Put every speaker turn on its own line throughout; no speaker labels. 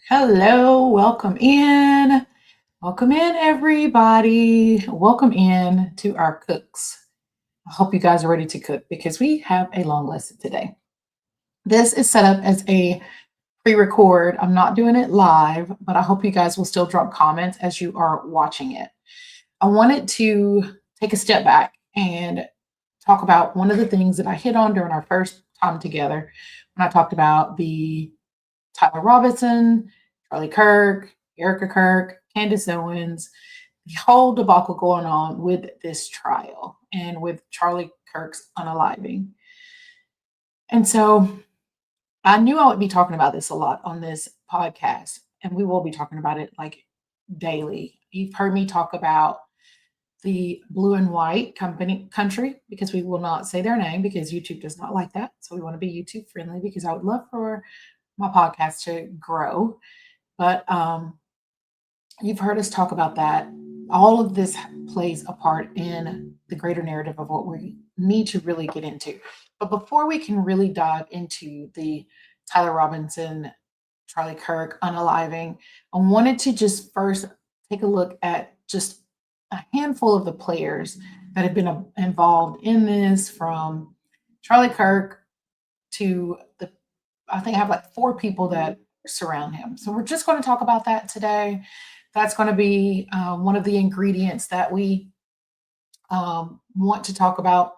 Hello, welcome in. Welcome in, everybody. Welcome in to our cooks. I hope you guys are ready to cook because we have a long lesson today. This is set up as a pre record. I'm not doing it live, but I hope you guys will still drop comments as you are watching it. I wanted to take a step back and talk about one of the things that I hit on during our first time together when I talked about the Tyler Robinson, Charlie Kirk, Erica Kirk, Candace Owens, the whole debacle going on with this trial and with Charlie Kirk's unaliving. And so I knew I would be talking about this a lot on this podcast, and we will be talking about it like daily. You've heard me talk about the blue and white country because we will not say their name because YouTube does not like that. So we want to be YouTube friendly because I would love for my podcast to grow. But you've heard us talk about that. All of this plays a part in the greater narrative of what we need to really get into. But before we can really dive into the Tyler Robinson, Charlie Kirk unaliving, I wanted to just first take a look at just a handful of the players that have been involved in this, from Charlie Kirk to I think I have like four people that surround him. So we're just going to talk about that today. That's going to be one of the ingredients that we want to talk about.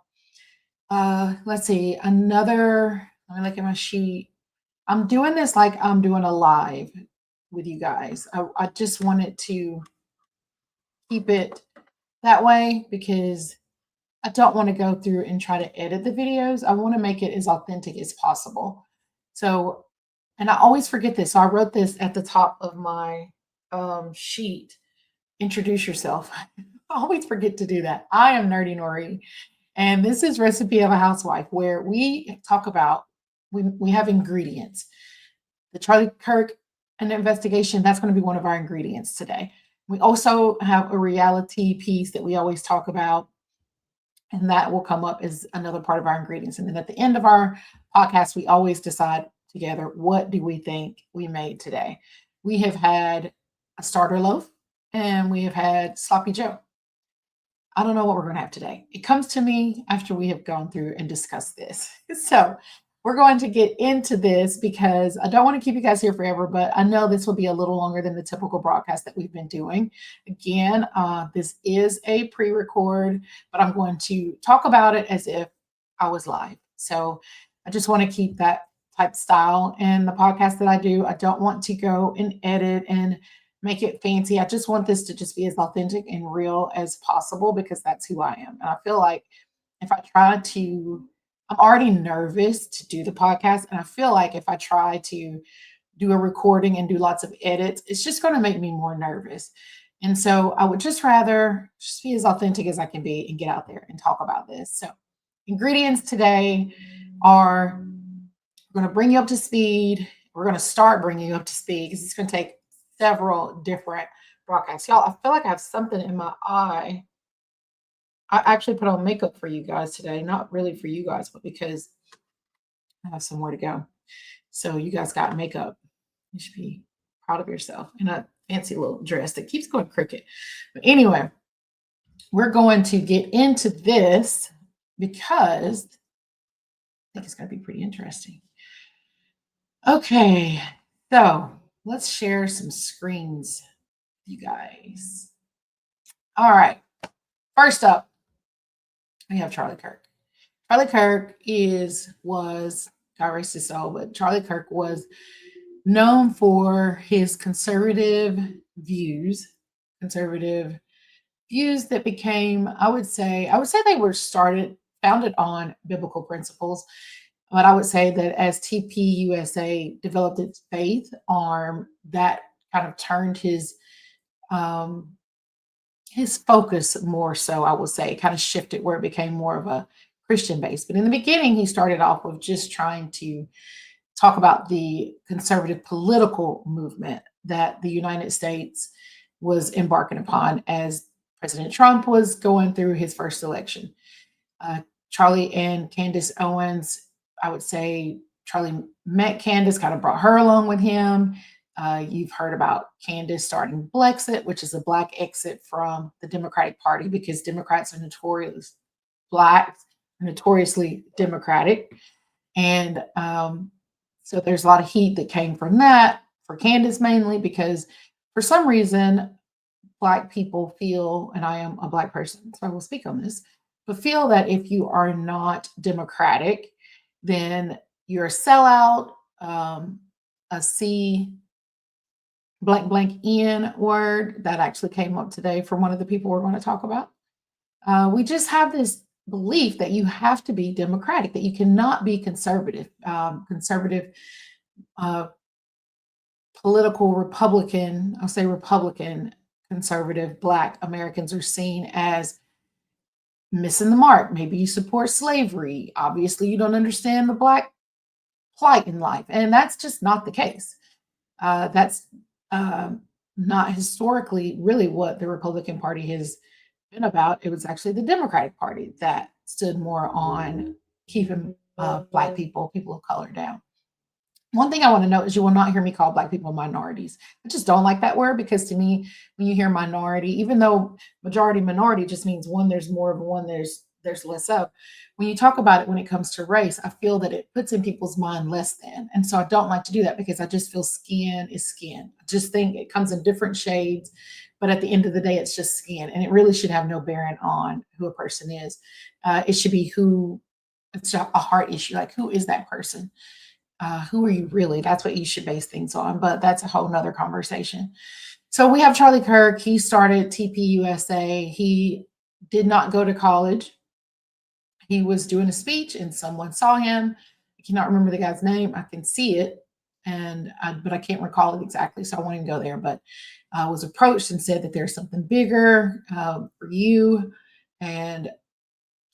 Let's see, let me look at my sheet. I'm doing this like I'm doing a live with you guys. I just wanted to keep it that way because I don't want to go through and try to edit the videos. I want to make it as authentic as possible. So, and I always forget this. So I wrote this at the top of my sheet. Introduce yourself. I always forget to do that. I am Nerdy Nori, and this is Recipe of a Housewife, where we talk about, we have ingredients. The Charlie Kirk and investigation, that's going to be one of our ingredients today. We also have a reality piece that we always talk about, and that will come up as another part of our ingredients. And then at the end of our podcast, we always decide together, what do we think we made today? We have had a starter loaf and we have had sloppy Joe. I don't know what we're going to have today. It comes to me after we have gone through and discussed this. So we're going to get into this because I don't want to keep you guys here forever, but I know this will be a little longer than the typical broadcast that we've been doing. Again, this is a pre-record, but I'm going to talk about it as if I was live. So I just want to keep that type style in the podcast that I do. I don't want to go and edit and make it fancy. I just want this to just be as authentic and real as possible because that's who I am. And I feel like if I try to, I'm already nervous to do the podcast. And I feel like if I try to do a recording and do lots of edits, it's just going to make me more nervous. And so I would just rather just be as authentic as I can be and get out there and talk about this. So ingredients today are, we're going to bring you up to speed. We're going to start bringing you up to speed because it's going to take several different broadcasts. Y'all, I feel like I have something in my eye. I actually put on makeup for you guys today, not really for you guys, but because I have somewhere to go. So you guys got makeup. You should be proud of yourself in a fancy little dress that keeps going crooked. But anyway, we're going to get into this because I think it's going to be pretty interesting. Okay, so let's share some screens, you guys. All right. First up, we have Charlie Kirk. Charlie Kirk was, God rest his soul, but Charlie Kirk was known for his conservative views that became, I would say they were founded on biblical principles. But I would say that as TPUSA developed its faith arm, that kind of turned his focus more so, I would say, kind of shifted where it became more of a Christian base. But in the beginning, he started off with just trying to talk about the conservative political movement that the United States was embarking upon as President Trump was going through his first election. Charlie and Candace Owens, I would say Charlie met Candace, kind of brought her along with him. You've heard about Candace starting Blexit, which is a black exit from the Democratic Party because Democrats are notorious blacks, notoriously Democratic. And so there's a lot of heat that came from that for Candace mainly because for some reason, black people feel, and I am a black person, so I will speak on this, but feel that if you are not Democratic, then you're a sellout, a C blank blank N word that actually came up today from one of the people we're going to talk about. We just have this belief that you have to be democratic, that you cannot be conservative. Conservative uh, political Republican, I'll say Republican, conservative Black Americans are seen as missing the mark. Maybe you support slavery. Obviously, you don't understand the Black plight in life. And that's just not the case. That's not historically really what the Republican Party has been about. It was actually the Democratic Party that stood more on keeping Black people, people of color down. One thing I want to note is you will not hear me call Black people minorities. I just don't like that word because to me, when you hear minority, even though majority minority just means one, there's more of one, there's less of. When you talk about it when it comes to race, I feel that it puts in people's mind less than. And so I don't like to do that because I just feel skin is skin. I just think it comes in different shades, but at the end of the day, it's just skin. And it really should have no bearing on who a person is. It should be who, it's a heart issue. Like, who is that person? Who are you really? That's what you should base things on, but that's a whole nother conversation. So we have Charlie Kirk. He started TPUSA. He did not go to college. He was doing a speech and someone saw him. I cannot remember the guy's name. I can see it, but I can't recall it exactly. So I won't even go there. But I was approached and said that there's something bigger for you. And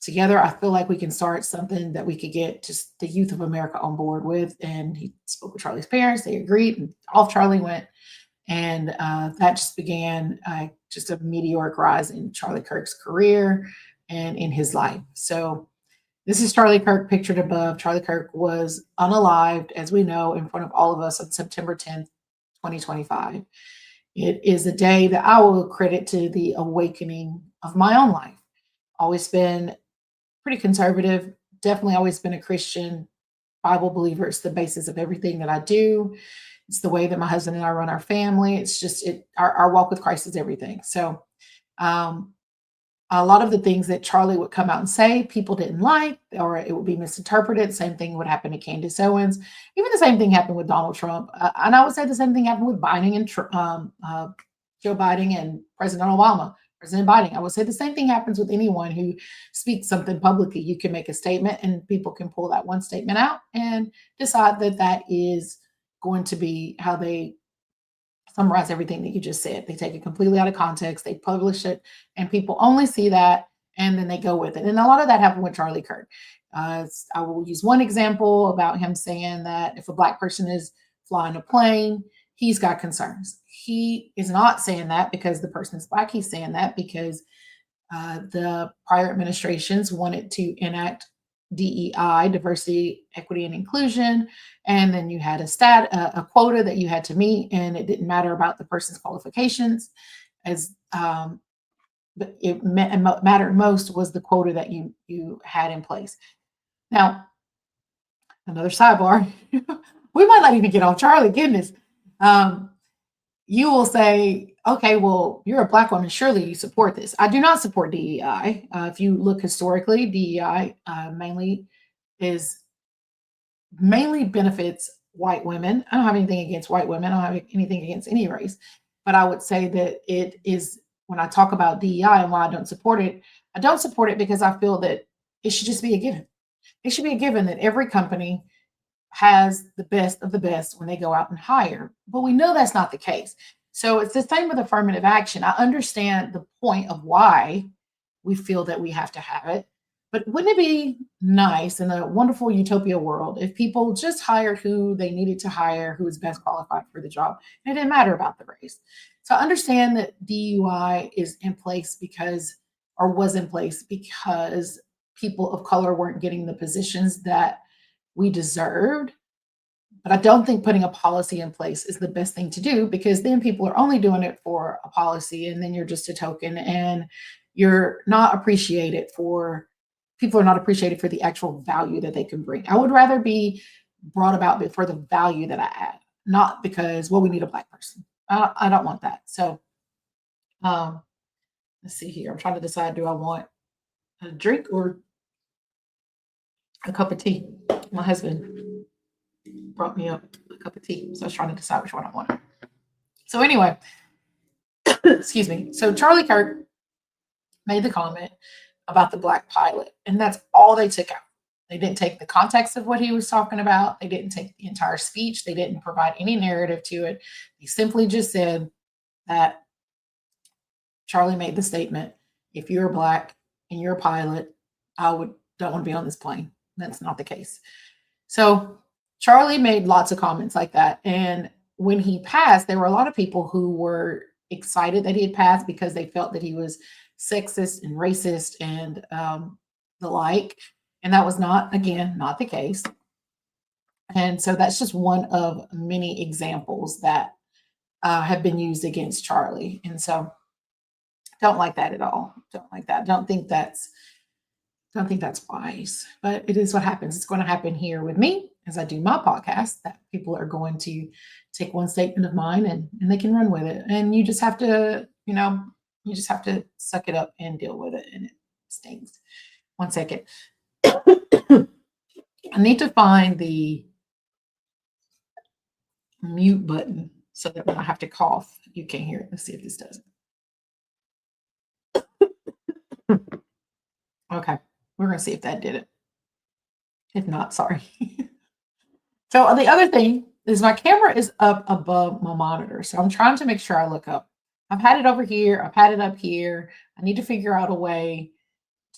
together, I feel like we can start something that we could get just the youth of America on board with. And he spoke with Charlie's parents. They agreed, and off Charlie went. And that just began just a meteoric rise in Charlie Kirk's career and in his life. So this is Charlie Kirk pictured above. Charlie Kirk was unalived, as we know, in front of all of us on September 10th, 2025. It is a day that I will credit to the awakening of my own life. Always been pretty conservative, definitely always been a Christian Bible believer. It's the basis of everything that I do. It's the way that my husband and I run our family. It's just our walk with Christ is everything. So um, a lot of the things that Charlie would come out and say, people didn't like, or it would be misinterpreted. Same thing would happen to Candace Owens. Even the same thing happened with Donald Trump. And I would say the same thing happened with Biden and Joe Biden and President Obama. President Biden. I would say the same thing happens with anyone who speaks something publicly. You can make a statement and people can pull that one statement out and decide that that is going to be how they summarize everything that you just said. They take it completely out of context, they publish it, and people only see that and then they go with it. And a lot of that happened with Charlie Kirk. I will use one example about him saying that if a Black person is flying a plane, he's got concerns. He is not saying that because the person is Black. He's saying that because the prior administrations wanted to enact DEI, diversity, equity, and inclusion, and then you had a quota that you had to meet, and it didn't matter about the person's qualifications. As but it mattered most was the quota that you had in place. Now, another sidebar. We might not even get off Charlie. Goodness. You will say, okay, well, you're a Black woman. Surely you support this. I do not support DEI. If you look historically, DEI mainly benefits white women. I don't have anything against white women. I don't have anything against any race. But I would say that it is, when I talk about DEI and why I don't support it, I don't support it because I feel that it should just be a given. It should be a given that every company has the best of the best when they go out and hire. But we know that's not the case. So it's the same with affirmative action. I understand the point of why we feel that we have to have it. But wouldn't it be nice in a wonderful utopia world if people just hired who they needed to hire, who was best qualified for the job? And it didn't matter about the race. So I understand that DUI is in place because, or was in place because people of color weren't getting the positions that we deserved. But I don't think putting a policy in place is the best thing to do, because then people are only doing it for a policy, and then you're just a token, and you're not appreciated for people are not appreciated for the actual value that they can bring. I would rather be brought about for the value that I add, not because, well, we need a black person. I don't want that. So um, let's see here. I'm trying to decide, do I want a drink or a cup of tea? My husband brought me up a cup of tea, so I was trying to decide which one I wanted. So anyway, excuse me. So Charlie Kirk made the comment about the black pilot, and that's all they took out. They didn't take the context of what he was talking about. They didn't take the entire speech. They didn't provide any narrative to it. They simply just said that Charlie made the statement, if you're black and you're a pilot, don't want to be on this plane. That's not the case. So Charlie made lots of comments like that. And when he passed, there were a lot of people who were excited that he had passed because they felt that he was sexist and racist and the like. And that was not, again, not the case. And so that's just one of many examples that have been used against Charlie. And so don't like that at all. Don't like that. Don't think that's wise, but it is what happens. It's going to happen here with me as I do my podcast, that people are going to take one statement of mine and they can run with it. And you just have to, you just have to suck it up and deal with it. And it stings. 1 second. I need to find the mute button so that when I have to cough, you can hear it. Let's see if this does it. Okay. We're going to see if that did it. If not, sorry. So the other thing is my camera is up above my monitor. So I'm trying to make sure I look up. I've had it over here. I've had it up here. I need to figure out a way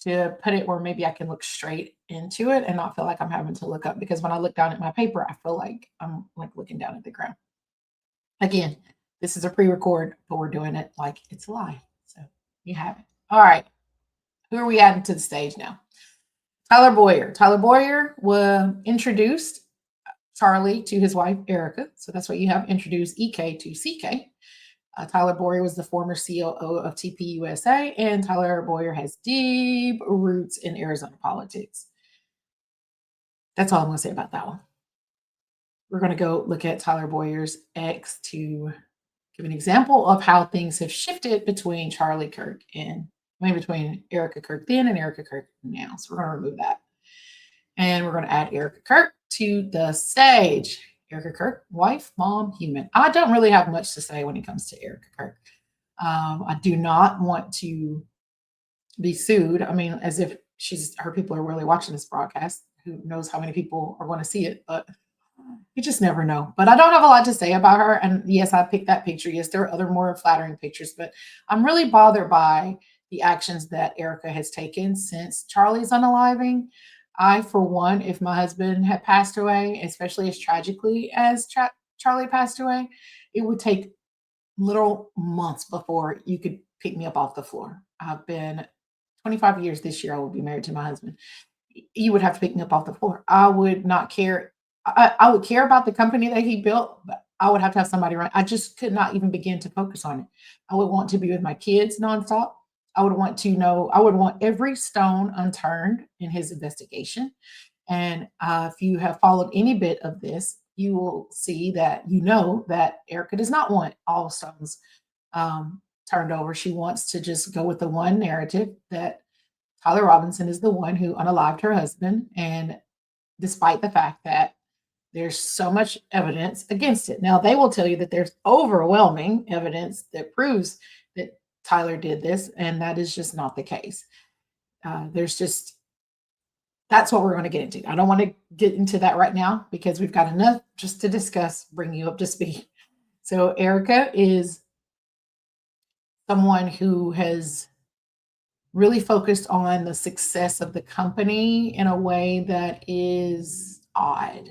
to put it where maybe I can look straight into it and not feel like I'm having to look up, because when I look down at my paper, I feel like I'm like looking down at the ground. Again, this is a pre-record, but we're doing it like it's live. So you have it. All right. Who are we adding to the stage now? Tyler Boyer. Tyler Boyer introduced Charlie to his wife, Erica. So that's what you have, introduced EK to CK. Tyler Boyer was the former COO of TPUSA, and Tyler Boyer has deep roots in Arizona politics. That's all I'm going to say about that one. We're going to go look at Tyler Boyer's X to give an example of how things have shifted between Charlie Kirk and between Erica Kirk then and Erica Kirk now. So we're going to remove that. And we're going to add Erica Kirk to the stage. Erica Kirk, wife, mom, human. I don't really have much to say when it comes to Erica Kirk. I do not want to be sued. I mean, as if her people are really watching this broadcast. Who knows how many people are going to see it, but you just never know. But I don't have a lot to say about her. And yes, I picked that picture. Yes, there are other more flattering pictures, but I'm really bothered by the actions that Erica has taken since Charlie's unaliving. I, for one, if my husband had passed away, especially as tragically as Charlie passed away, it would take literal months before you could pick me up off the floor. I've been 25 years this year. I will be married to my husband. You would have to pick me up off the floor. I would not care. I would care about the company that he built, but I would have to have somebody run. I just could not even begin to focus on it. I would want to be with my kids nonstop. I would want every stone unturned in his investigation. And if you have followed any bit of this, you will see that Erica does not want all stones turned over. She wants to just go with the one narrative that Tyler Robinson is the one who unalived her husband. And despite the fact that there's so much evidence against it. Now, they will tell you that there's overwhelming evidence that proves that Tyler did this, and that is just not the case. That's what we're going to get into. I don't want to get into that right now because we've got enough just to discuss, bring you up to speed. So Erica is someone who has really focused on the success of the company in a way that is odd.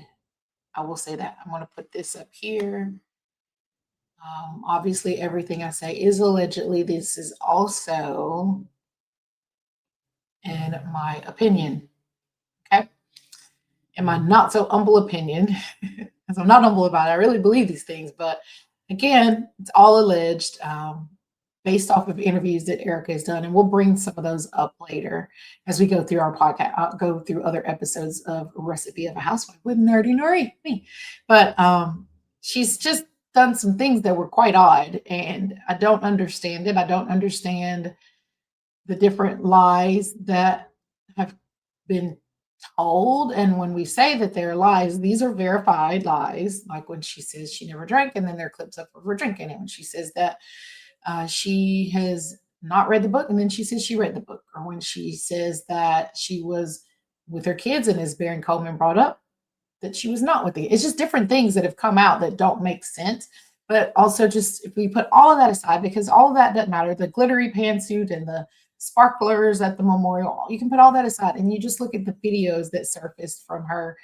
I will say that. I'm going to put this up here. Obviously, everything I say is allegedly. This is also in my opinion. Okay. in my not so humble opinion, because I'm not humble about it, I really believe these things, but again, it's all alleged, based off of interviews that Erica has done, and we'll bring some of those up later as we go through our podcast. I'll go through other episodes of Recipe of a Housewife with Nerdy Nori, me. But she's just done some things that were quite odd, and I don't understand it. I don't understand the different lies that have been told. And when we say that they're lies, these are verified lies. Like when she says she never drank, and then there are clips of her drinking. And when she says that she has not read the book, and then she says she read the book. Or when she says that she was with her kids, and as Baron Coleman brought up, that she was not with the. It's just different things that have come out that don't make sense. But also, just if we put all of that aside, because all of that doesn't matter, the glittery pantsuit and the sparklers at the memorial, you can put all that aside, and you just look at the videos that surfaced from her,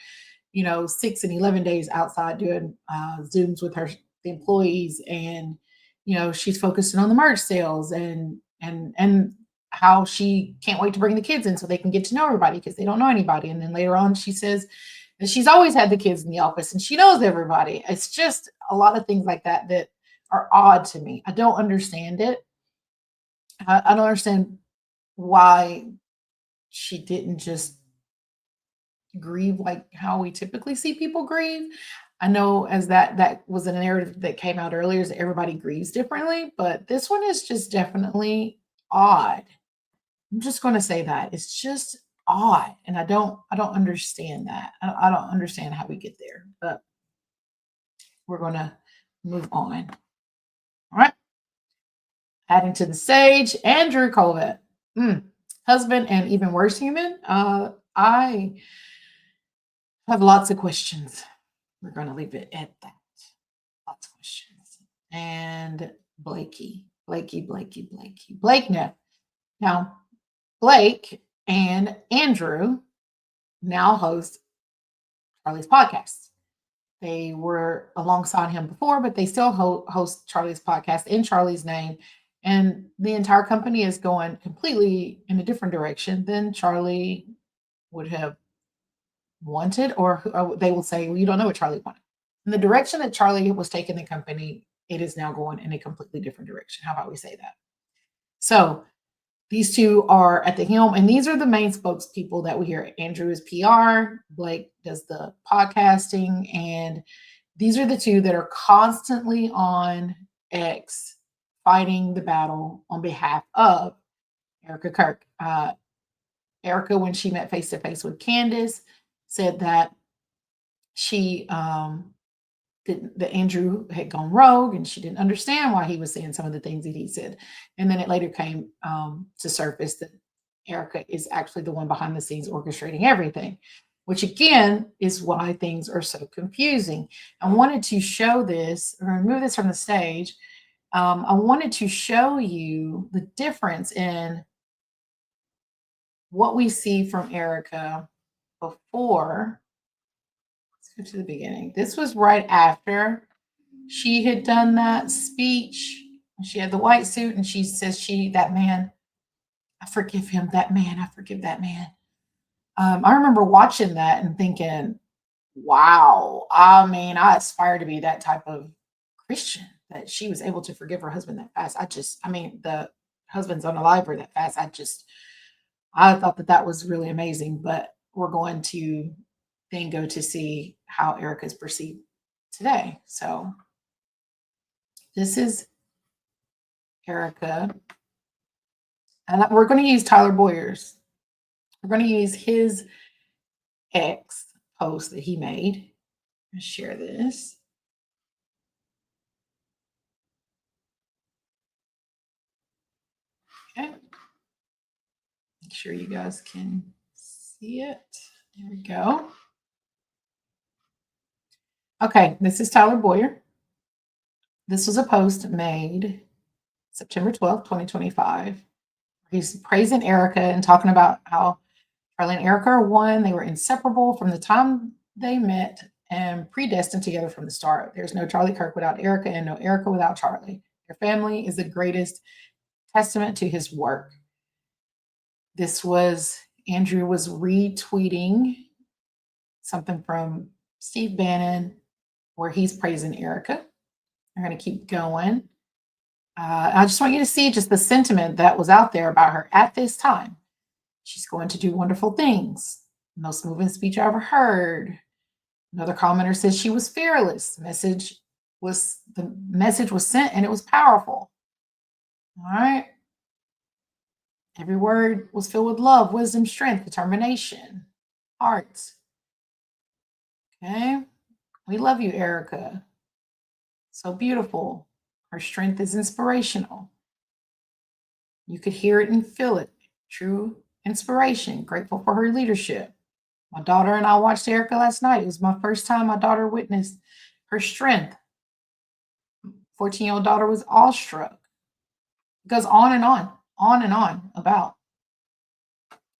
6 and 11 days outside doing Zooms with her the employees, and she's focusing on the merch sales and how she can't wait to bring the kids in so they can get to know everybody because they don't know anybody. And then later on, she says that she's always had the kids in the office and she knows everybody. It's just a lot of things like that that are odd to me. I don't understand it. I don't understand why she didn't just grieve like how we typically see people grieve. I know as that was a narrative that came out earlier, is that everybody grieves differently, but this one is just definitely odd. I'm just going to say that it's just odd, and I don't understand that. I don't understand how we get there, but we're going to move on. All right. Adding to the stage, Andrew Colvett, husband and even worse human. I have lots of questions. We're going to leave it at that. Lots of questions. And Blake now Blake and Andrew now host Charlie's podcast. They were alongside him before, but they still host Charlie's podcast in Charlie's name. And the entire company is going completely in a different direction than Charlie would have wanted, or they will say, well, you don't know what Charlie wanted. In the direction that Charlie was taking the company, it is now going in a completely different direction. How about we say that? So these two are at the helm, and these are the main spokespeople that we hear. Andrew is PR, Blake does the podcasting, and these are the two that are constantly on X fighting the battle on behalf of Erica Kirk. Erica, when she met face to face with Candace, said that she that Andrew had gone rogue and she didn't understand why he was saying some of the things that he said. And then it later came to surface that Erica is actually the one behind the scenes orchestrating everything, which again is why things are so confusing. I wanted to show this, or remove this from the stage. I wanted to show you the difference in what we see from Erica before. Let's go to the beginning. This was right after she had done that speech. She had the white suit, and she says, that man, I forgive him, that man, I forgive that man. I remember watching that and thinking, wow, I mean, I aspire to be that type of Christian, that she was able to forgive her husband that fast. The husband's unalive her that fast. I thought that was really amazing, but we're going to then go to see how Erica is perceived today. So this is Erica, and we're going to use Tyler Boyer's. We're going to use his X post that he made. I'll share this. Okay. Make sure you guys can see it. There we go. Okay, this is Tyler Boyer. This was a post made September 12th, 2025. He's praising Erica and talking about how Charlie and Erica are one. They were inseparable from the time they met and predestined together from the start. There's no Charlie Kirk without Erica and no Erica without Charlie. Their family is the greatest testament to his work. Andrew was retweeting something from Steve Bannon where he's praising Erica. We're going to keep going. I just want you to see just the sentiment that was out there about her at this time. She's going to do wonderful things. Most moving speech I ever heard. Another commenter says she was fearless. The message was sent and it was powerful. All right. Every word was filled with love, wisdom, strength, determination, heart. Okay. We love you, Erica. So beautiful. Her strength is inspirational. You could hear it and feel it. True inspiration. Grateful for her leadership. My daughter and I watched Erica last night. It was my first time my daughter witnessed her strength. 14-year-old daughter was awestruck. It goes on and on about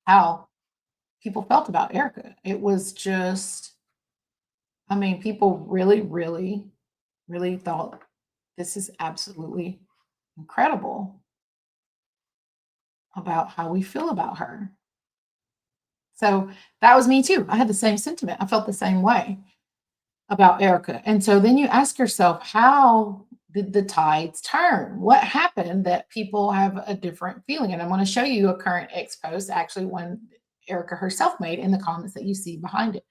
how people felt about Erica. It was just, I mean, people really, really, really thought this is absolutely incredible about how we feel about her. So that was me too. I had the same sentiment. I felt the same way about Erica. And so then you ask yourself, how did the tides turn? What happened that people have a different feeling? And I'm going to show you a current X post, actually, one Erica herself made in the comments that you see behind it.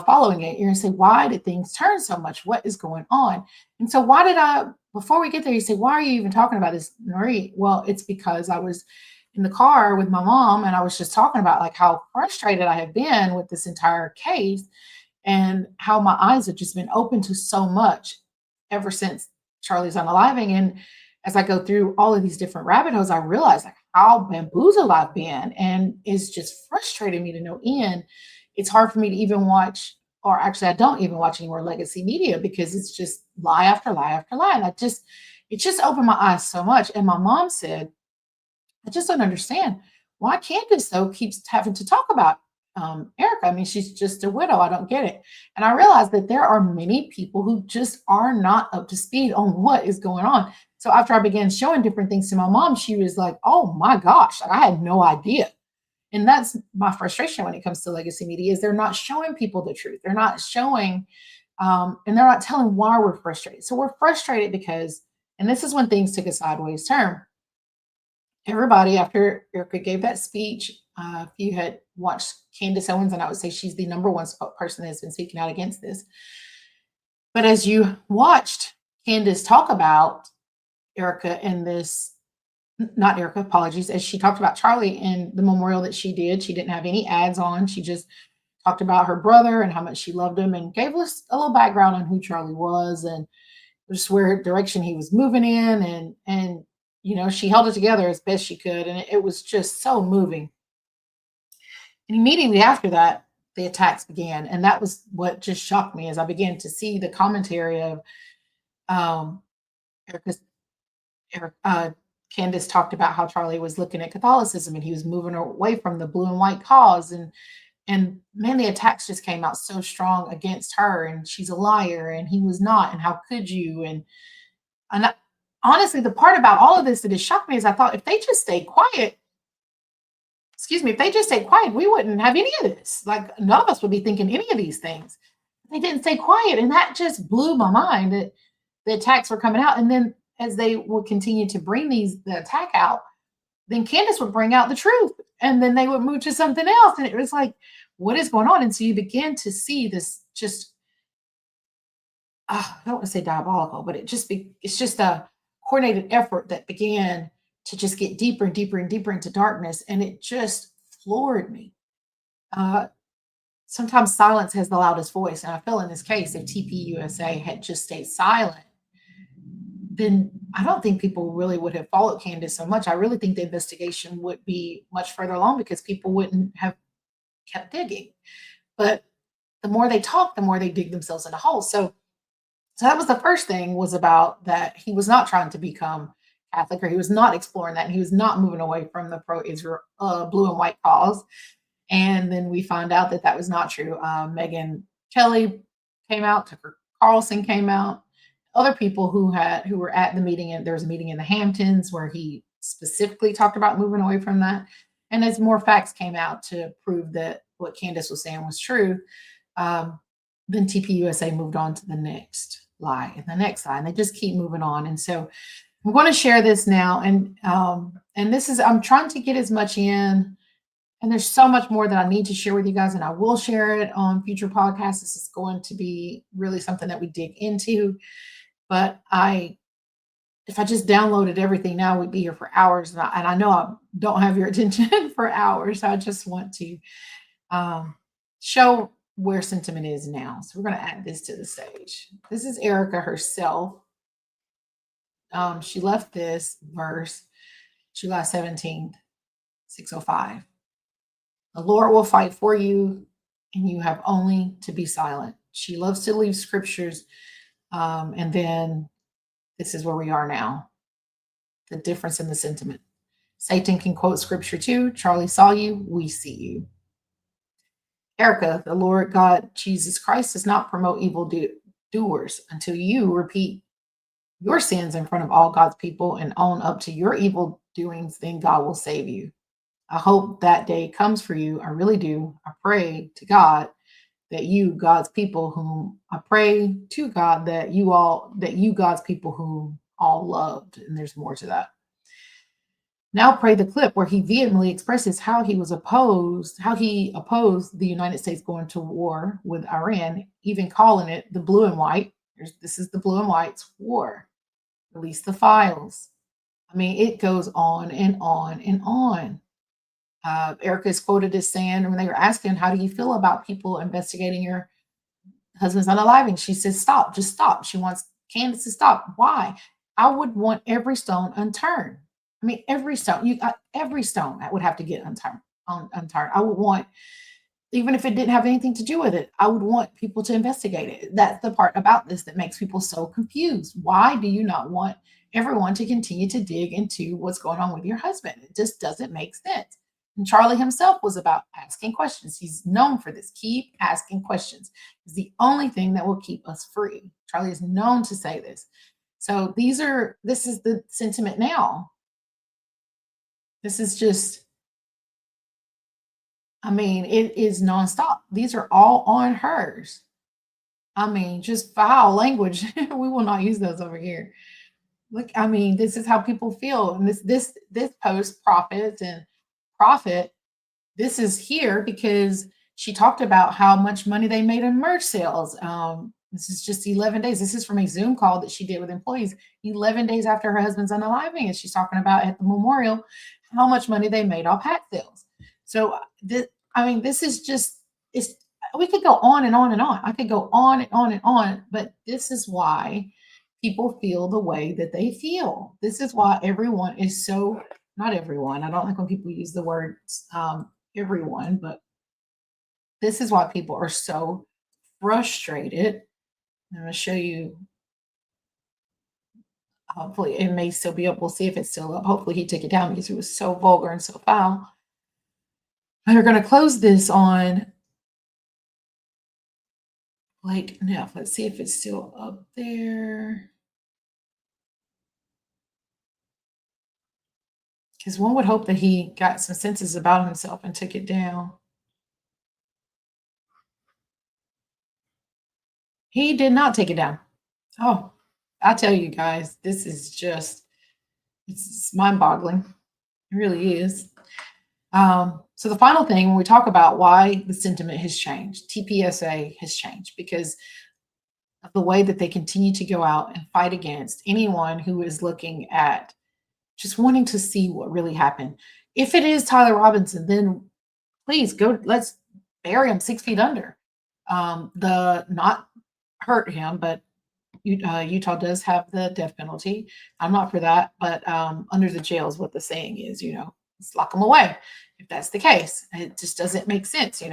Following it, you're going to say, why did things turn so much? What is going on? And so, before we get there, you say, why are you even talking about this, Marie? Well, it's because I was in the car with my mom and I was just talking about like how frustrated I have been with this entire case and how my eyes have just been open to so much ever since Charlie's unaliving. And as I go through all of these different rabbit holes, I realize like how bamboozled I've been, and it's just frustrating me to no end. It's hard for me to even watch, or actually, I don't even watch any more legacy media because it's just lie after lie after lie. And it just opened my eyes so much. And my mom said, I just don't understand why Candace though keeps having to talk about Erica. I mean, she's just a widow. I don't get it. And I realized that there are many people who just are not up to speed on what is going on. So after I began showing different things to my mom, she was like, "Oh my gosh, like, I had no idea." And that's my frustration when it comes to legacy media is they're not showing people the truth. They're not showing, and they're not telling why we're frustrated. So we're frustrated because, and this is when things took a sideways turn. Everybody, after Erica gave that speech, if you had watched Candace Owens, and I would say she's the number one person that's been speaking out against this. But as you watched Candace talk about Erica in this, not Erica, apologies, as she talked about Charlie in the memorial that she didn't have any ads on. She just talked about her brother and how much she loved him and gave us a little background on who Charlie was and just where direction he was moving in. And she held it together as best she could. And it was just so moving. And immediately after that, the attacks began. And that was what just shocked me as I began to see the commentary of Erica's, Candace talked about how Charlie was looking at Catholicism and he was moving away from the blue and white cause. And man, the attacks just came out so strong against her, and she's a liar, and he was not, and how could you? And honestly, the part about all of this that has shocked me is I thought if they just stayed quiet, excuse me, if they just stayed quiet, we wouldn't have any of this. Like none of us would be thinking any of these things. They didn't stay quiet, and that just blew my mind that the attacks were coming out. And then as they would continue to bring the attack out, then Candace would bring out the truth, and then they would move to something else. And it was like, what is going on? And so you begin to see this just, I don't want to say diabolical, but it's just a coordinated effort that began to just get deeper and deeper and deeper into darkness. And it just floored me. Uh, Sometimes silence has the loudest voice. And I feel in this case, if TPUSA had just stayed silent, then I don't think people really would have followed Candace so much. I really think the investigation would be much further along because people wouldn't have kept digging. But the more they talk, the more they dig themselves in a hole. So that was the first thing, was about that he was not trying to become Catholic, or he was not exploring that, and he was not moving away from the pro-Israel blue and white cause. And then we find out that that was not true. Megan Kelly came out, Tucker Carlson came out, other people who were at the meeting, and there was a meeting in the Hamptons where he specifically talked about moving away from that. And as more facts came out to prove that what Candace was saying was true, Um, then TPUSA moved on to the next lie and the next lie, and they just keep moving on. And so I'm going to share this now, and this is I'm trying to get as much in, and there's so much more that I need to share with you guys, and I will share it on future podcasts. This is going to be really something that we dig into, but if I just downloaded everything now, we'd be here for hours, and I know I don't have your attention for hours. So I just want to um, show where sentiment is now. So we're going to add this to the stage. This is Erica herself. She left this verse July 17th, 6:05. The Lord will fight for you, and you have only to be silent. She loves to leave scriptures, and then this is where we are now. The difference in the sentiment. Satan can quote scripture too. Charlie saw you, we see you. Erica, the Lord God Jesus Christ does not promote evil doers until you repeat your sins in front of all God's people and own up to your evil doings, then God will save you. I hope that day comes for you. I really do. I pray to God that you, God's people, whom I pray to God that you, God's people, whom all loved. And there's more to that. Now pray the clip where he vehemently expresses how he opposed the United States going to war with Iran, even calling it the blue and white. This is the blue and whites war. Release the files. I mean, it goes on and on and on. Erica is quoted as saying, when they were asking, how do you feel about people investigating your husband's unaliving? She says, stop, just stop. She wants Candace to stop. Why? I would want every stone unturned. I mean, every stone, every stone that would have to get unturned. I would want, even if it didn't have anything to do with it, I would want people to investigate it. That's the part about this that makes people so confused. Why do you not want everyone to continue to dig into what's going on with your husband? It just doesn't make sense. And Charlie himself was about asking questions. He's known for this. Keep asking questions. It's the only thing that will keep us free. Charlie is known to say this. So this is the sentiment now. This is just, I mean, it is nonstop. These are all on hers. I mean, just foul language. We will not use those over here. Look, I mean, this is how people feel. And this post profit, this is here because she talked about how much money they made in merch sales. This is just 11 days. This is from a Zoom call that she did with employees 11 days after her husband's unaliving. And she's talking about at the memorial how much money they made off hat sales. So this is just, we could go on and on and on. I could go on and on and on, but this is why people feel the way that they feel. This is why everyone is so, not everyone. I don't like when people use the words everyone, but this is why people are so frustrated. I'm going to show you. Hopefully, it may still be up. We'll see if it's still up. Hopefully, he took it down because it was so vulgar and so foul. And we're going to close this on now. Let's see if it's still up there. Because one would hope that he got some senses about himself and took it down. He did not take it down. Oh, I tell you guys, this is just, it's mind-boggling. It really is. So the final thing, when we talk about why the sentiment has changed, TPSA has changed because of the way that they continue to go out and fight against anyone who is looking at just wanting to see what really happened. If it is Tyler Robinson, then please go, let's bury him 6 feet under. Not hurt him, but Utah does have the death penalty. I'm not for that, but under the jail is what the saying is, let's lock them away if that's the case. It just doesn't make sense,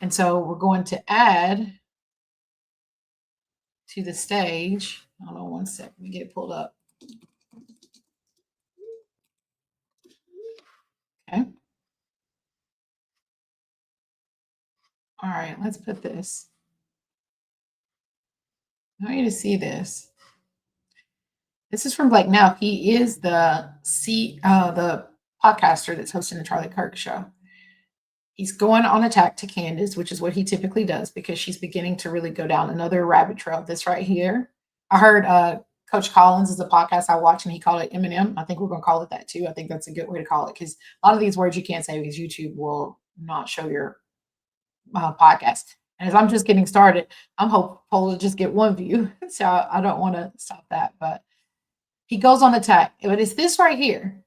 And so we're going to add to the stage. Hold on one sec. Let me get it pulled up. Okay. All right, let's put this. I want you to see this. This is from Blake Now. He is the podcaster that's hosting the Charlie Kirk show. He's going on attack to Candace, which is what he typically does because she's beginning to really go down another rabbit trail. This right here. I heard Coach Collins is a podcast I watch, and he called it Eminem. I think we're going to call it that too. I think that's a good way to call it because a lot of these words you can't say because YouTube will not show your podcast. And as I'm just getting started, I'm hopeful to just get one view. So I don't want to stop that. But he goes on attack. But it's this right here.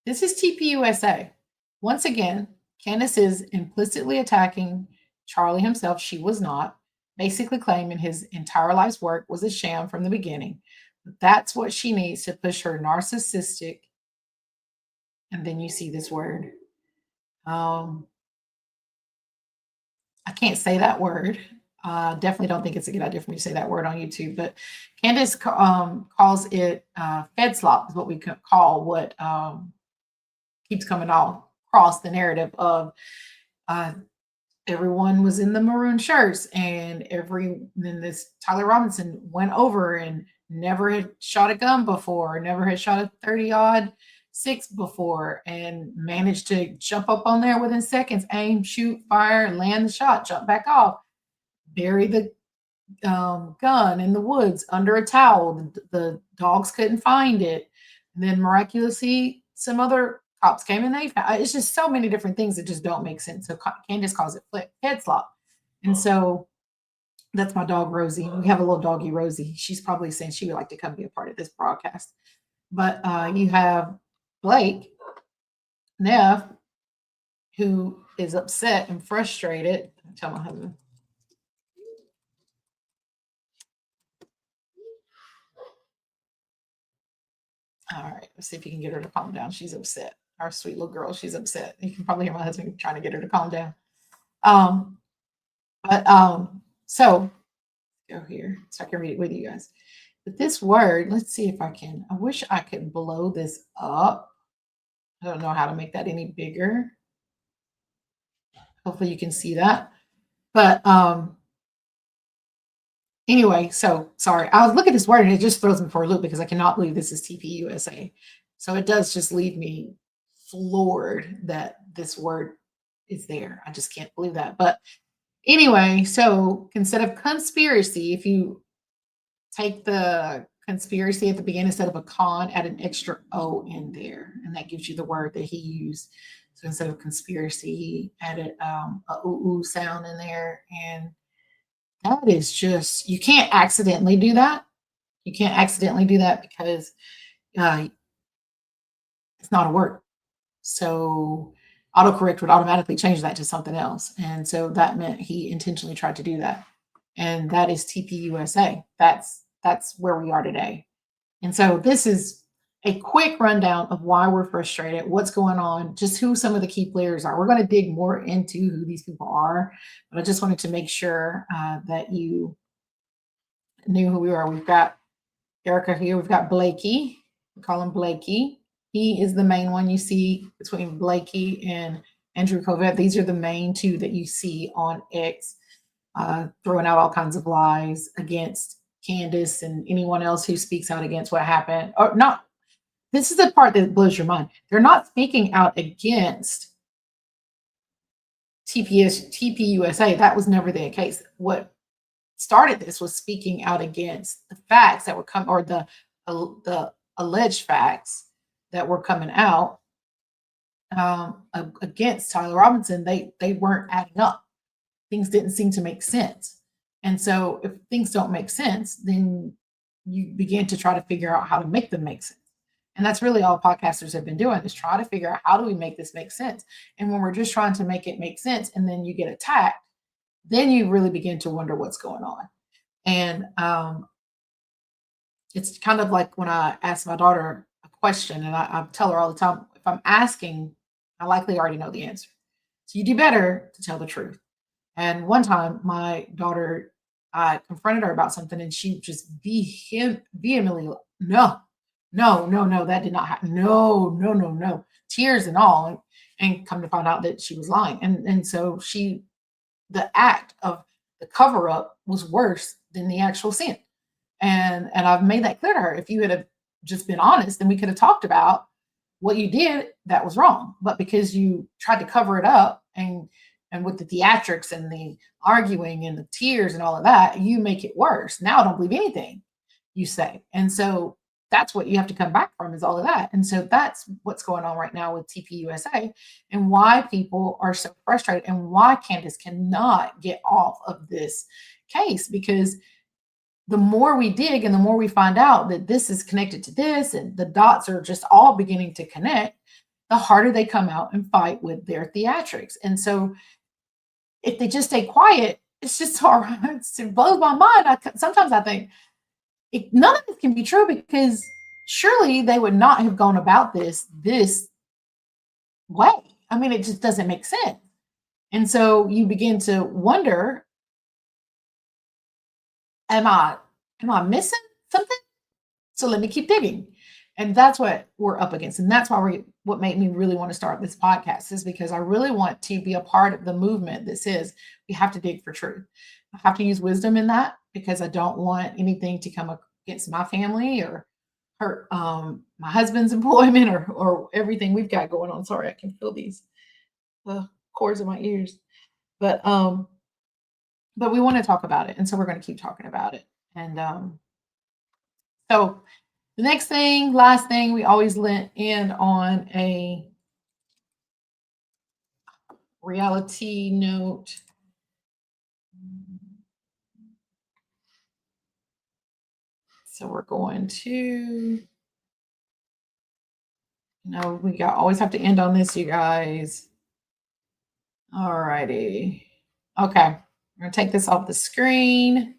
This is TPUSA. Once again, Candace is implicitly attacking Charlie himself. She was not, basically claiming his entire life's work was a sham from the beginning. That's what she needs to push her narcissistic. And then you see this word. I can't say that word. Definitely don't think it's a good idea for me to say that word on YouTube. But Candace calls it Fed slop, is what we call what keeps coming all across the narrative of everyone was in the maroon shirts, and then this Tyler Robinson went over and never had shot a gun before, never had shot a 30 odd six before, and managed to jump up on there within seconds, aim, shoot, fire, land the shot, jump back off, bury the gun in the woods under a towel. The dogs couldn't find it. And then miraculously, some other cops came and they found it's just so many different things that just don't make sense. So Candace calls it head slop. And so that's my dog, Rosie. We have a little doggy, Rosie. She's probably saying she would like to come be a part of this broadcast. But you have Blake, Neff, who is upset and frustrated. Tell my husband. All right, let's see if you can get her to calm down. She's upset. Our sweet little girl, she's upset. You can probably hear my husband trying to get her to calm down. So go here so I can read it with you guys. But this word, let's see if I can. I wish I could blow this up. I don't know how to make that any bigger. Hopefully you can see that. But anyway, so sorry. I was looking at this word and it just throws me for a loop because I cannot believe this is TPUSA. So it does just leave me floored that this word is there. I just can't believe that. But anyway, so instead of conspiracy, if you take the conspiracy at the beginning instead of a con, add an extra O in there, and that gives you the word that he used. So instead of conspiracy, he added a ooh sound in there, and that is just, you can't accidentally do that. You can't accidentally do that because it's not a word. So autocorrect would automatically change that to something else. And so that meant he intentionally tried to do that. And that is TPUSA. That's where we are today. And so this is a quick rundown of why we're frustrated, what's going on, just who some of the key players are. We're going to dig more into who these people are, but I just wanted to make sure that you knew who we are. We've got Erica here. We've got Blakey. We call him Blakey. He is the main one you see between Blakey and Andrew Covett. These are the main two that you see on X, throwing out all kinds of lies against Candace and anyone else who speaks out against what happened. Or not. This is the part that blows your mind. They're not speaking out against TPUSA. That was never the case. What started this was speaking out against the facts that were coming, or the alleged facts that were coming out against Tyler Robinson. They weren't adding up. Things didn't seem to make sense. And so if things don't make sense, then you begin to try to figure out how to make them make sense. And that's really all podcasters have been doing, is try to figure out, how do we make this make sense? And when we're just trying to make it make sense and then you get attacked, then you really begin to wonder what's going on. And it's kind of like when I ask my daughter a question, and I tell her all the time, if I'm asking, I likely already know the answer. So you do better to tell the truth. And one time my daughter, I confronted her about something and she just vehemently, no, that did not happen. No, tears and all, and come to find out that she was lying. And so the act of the cover up was worse than the actual sin. And I've made that clear to her. If you had just been honest, then we could have talked about what you did that was wrong, but because you tried to cover it up and with the theatrics and the arguing and the tears and all of that, you make it worse. Now I don't believe anything you say. And so that's what you have to come back from is all of that. And so that's what's going on right now with TPUSA and why people are so frustrated and why Candace cannot get off of this case because the more we dig and the more we find out that this is connected to this and the dots are just all beginning to connect, the harder they come out and fight with their theatrics. And so if they just stay quiet, it's just hard. It blows my mind. Sometimes I think none of this can be true because surely they would not have gone about this way. I mean, it just doesn't make sense. And so you begin to wonder, am I missing something? So let me keep digging. And that's what we're up against. And that's why what made me really want to start this podcast is because I really want to be a part of the movement that says we have to dig for truth. I have to use wisdom in that because I don't want anything to come against my family or hurt my husband's employment or everything we've got going on. Sorry, I can feel these cords in my ears. But we want to talk about it. And so we're going to keep talking about it. And so the next thing, last thing, we always end on a reality note. So we're going to, we always have to end on this, you guys. All righty. Okay. I'm going to take this off the screen.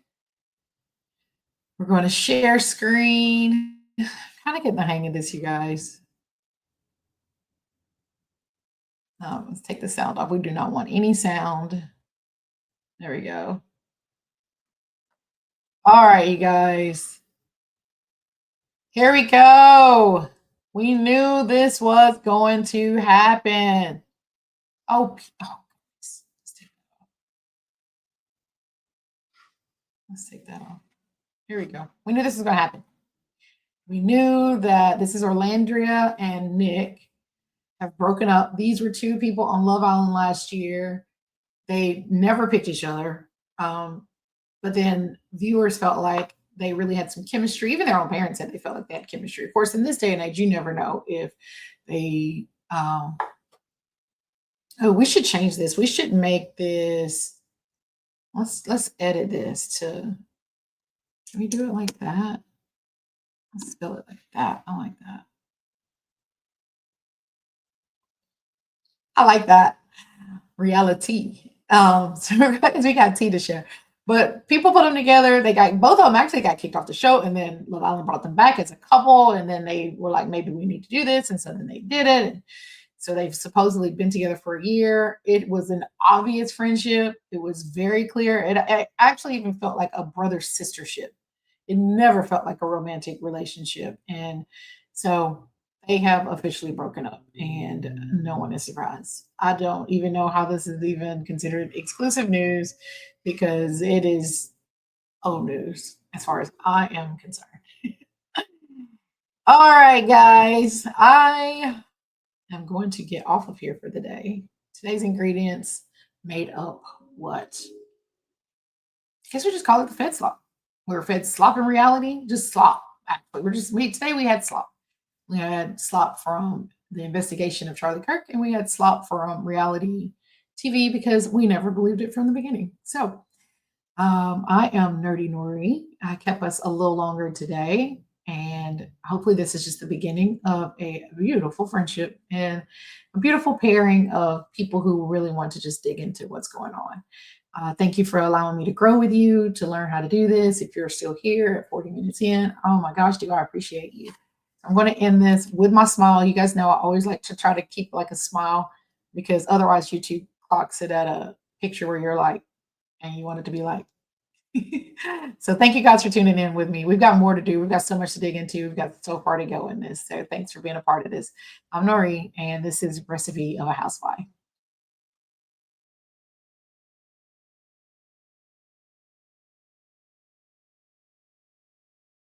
We're going to share screen. Kind of getting the hang of this, you guys. Let's take the sound off. We do not want any sound. There we go. All right, you guys. Here we go. We knew this was going to happen. Let's take that off. Here we go. We knew this was going to happen. We knew that this is Orlandria and Nick have broken up. These were two people on Love Island last year. They never picked each other. But then viewers felt like they really had some chemistry. Even their own parents said they felt like they had chemistry. Of course, in this day and age, you never know if they we should change this. We should make this. Let's edit this to. Can we do it like that? Let's spell it like that. I like that. I like that. Reality. So because we got tea to share. But people put them together. Both of them actually got kicked off the show, and then Love Island brought them back as a couple, and then they were like, maybe we need to do this, and so then they did it. And so they've supposedly been together for a year. It was an obvious friendship. It was very clear. It actually even felt like a brother-sistership. It never felt like a romantic relationship. And so they have officially broken up, and no one is surprised. I don't even know how this is even considered exclusive news because it is old news as far as I am concerned. All right, guys, I am going to get off of here for the day. Today's ingredients made up what? I guess we just call it the Fed slop. We were fed slop in reality, just slop. Actually, today we had slop. We had slop from the investigation of Charlie Kirk, and we had slop from reality TV because we never believed it from the beginning. So I am Nerdy Nori. I kept us a little longer today, and hopefully this is just the beginning of a beautiful friendship and a beautiful pairing of people who really want to just dig into what's going on. Thank you for allowing me to grow with you, to learn how to do this. If you're still here at 40 minutes in, oh my gosh, do I appreciate you. I'm going to end this with my smile. You guys know I always like to try to keep like a smile because otherwise YouTube clocks it at a picture where you're like, and you want it to be like. So thank you guys for tuning in with me. We've got more to do. We've got so much to dig into. We've got so far to go in this. So thanks for being a part of this. I'm Nori, and this is Recipe of a Housewife.